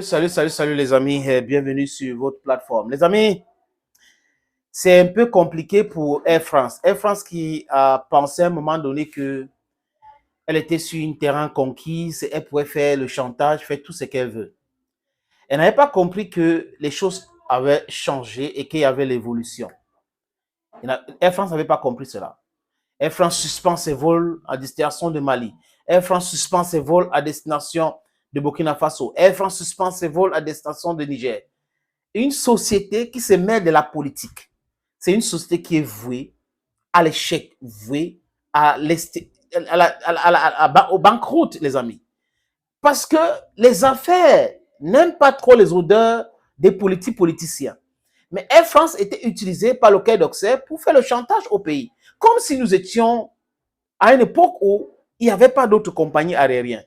Salut les amis, et bienvenue sur votre plateforme. Les amis, c'est un peu compliqué pour Air France. Air France qui a pensé à un moment donné que elle était sur un terrain conquis, elle pouvait faire le chantage, faire tout ce qu'elle veut. Elle n'avait pas compris que les choses avaient changé et qu'il y avait l'évolution. Air France n'avait pas compris cela. Air France suspend ses vols à destination de Mali. Air France suspend ses vols à destination de Burkina Faso. Air France suspend ses vols à destination de Niger. Une société qui se mêle de la politique, c'est une société qui est vouée à l'échec, vouée au banqueroute, les amis. Parce que les affaires n'aiment pas trop les odeurs des politiciens. Mais Air France était utilisée par le Quai d'Orsay pour faire le chantage au pays. Comme si nous étions à une époque où il n'y avait pas d'autres compagnies aériennes.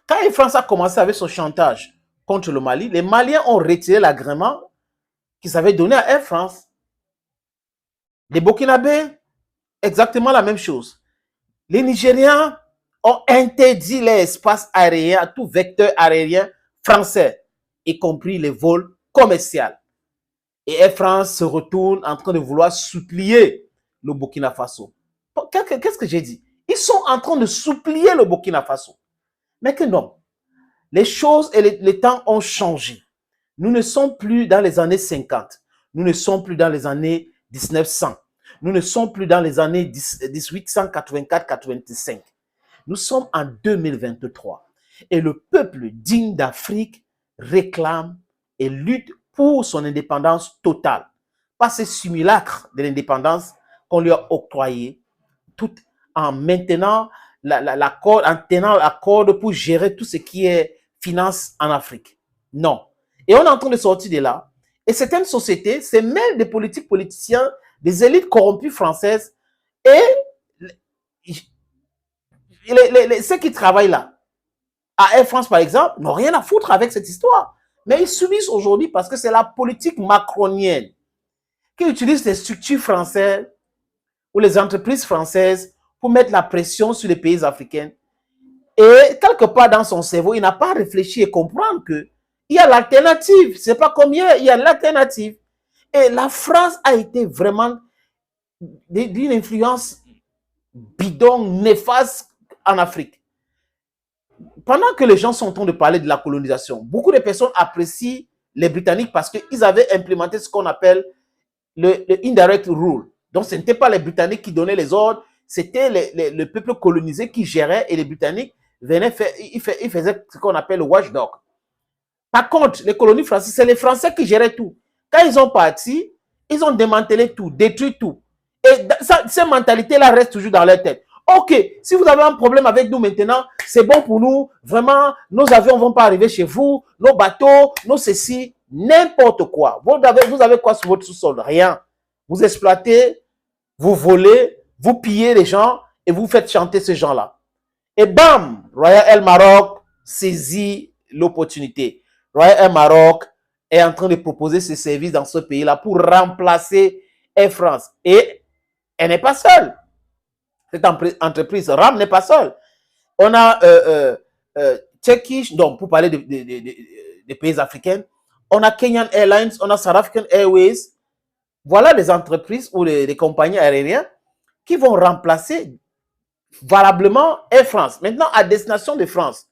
Quand Air France a commencé avec son chantage contre le Mali, les Maliens ont retiré l'agrément qu'ils avaient donné à Air France. Les Burkinabés, exactement la même chose. Les Nigériens ont interdit l'espace aérien à tout vecteur aérien français, y compris les vols commerciaux. Et Air France se retourne en train de vouloir supplier le Burkina Faso. Qu'est-ce que j'ai dit? Ils sont en train de supplier le Burkina Faso. Mais que non. Les choses et les temps ont changé. Nous ne sommes plus dans les années 50. Nous ne sommes plus dans les années 1900. Nous ne sommes plus dans les années 1884-85. Nous sommes en 2023. Et le peuple digne d'Afrique réclame et lutte pour son indépendance totale. Pas ces simulacres de l'indépendance qu'on lui a octroyé, tout en maintenant en tenant la corde pour gérer tout ce qui est finance en Afrique. Non. Et on est en train de sortir de là. Et certaines sociétés se mêlent des politiciens, des élites corrompues françaises et ceux qui travaillent là, à Air France par exemple, n'ont rien à foutre avec cette histoire. Mais ils subissent aujourd'hui parce que c'est la politique macronienne qui utilise les structures françaises ou les entreprises françaises pour mettre la pression sur les pays africains. Et quelque part dans son cerveau, il n'a pas réfléchi et comprendre que il y a l'alternative. C'est pas comme hier, il y a l'alternative. Et la France a été vraiment d'une influence bidon, néfaste en Afrique. Pendant que les gens sont en train de parler de la colonisation, beaucoup de personnes apprécient les Britanniques parce qu'ils avaient implémenté ce qu'on appelle le indirect rule. Donc, ce n'était pas les Britanniques qui donnaient les ordres, c'était le peuple colonisé qui gérait et les Britanniques venaient faire, ils faisaient ce qu'on appelle le watchdog. Par contre, les colonies françaises, c'est les Français qui géraient tout. Quand ils ont parti, ils ont démantelé tout, détruit tout. Et ces mentalités-là restent toujours dans leur tête. Ok, si vous avez un problème avec nous maintenant, c'est bon pour nous. Vraiment, nos avions ne vont pas arriver chez vous, nos bateaux, nos ceci, n'importe quoi. Vous avez quoi sur votre sous-sol? Rien. Vous exploitez, vous volez, vous pillez les gens et vous faites chanter ces gens-là. Et bam, Royal Air Maroc saisit l'opportunité. Royal Air Maroc est en train de proposer ses services dans ce pays-là pour remplacer Air France. Et elle n'est pas seule. Cette entreprise RAM n'est pas seule. On a Turkish, donc pour parler des pays africains, on a Kenyan Airlines, on a South African Airways. Voilà des entreprises ou des compagnies aériennes qui vont remplacer valablement Air France. Maintenant, à destination de France,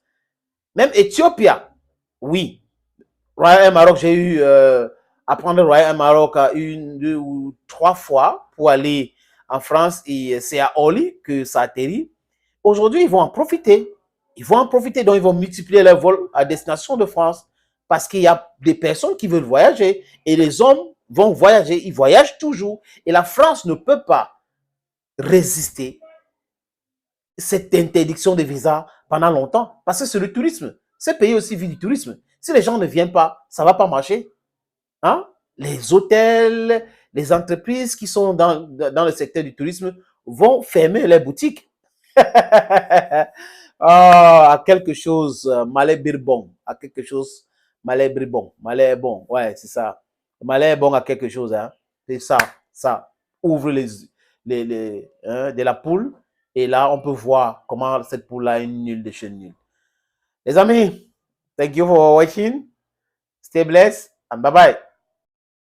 même Ethiopia, oui. Royal Air Maroc, j'ai eu à prendre Royal Air Maroc une, 2 ou 3 fois pour aller en France et c'est à Orly que ça atterrit. Aujourd'hui, ils vont en profiter. Ils vont en profiter, donc ils vont multiplier leurs vols à destination de France parce qu'il y a des personnes qui veulent voyager et les hommes vont voyager. Ils voyagent toujours et la France ne peut pas résister cette interdiction de visa pendant longtemps parce que c'est le tourisme. Ce pays aussi vit du tourisme. Si les gens ne viennent pas, ça ne va pas marcher. Hein? Les hôtels, les entreprises qui sont dans le secteur du tourisme vont fermer leurs boutiques. À quelque chose, malais birbon, à quelque chose, malais birbon, malais bon, ouais, c'est ça. Malais bon à quelque chose, hein. C'est ça. Ouvre de la poule et là, on peut voir comment cette poule-là est nulle de chez nulle. Les amis, Thank you for watching. Stay blessed and bye-bye.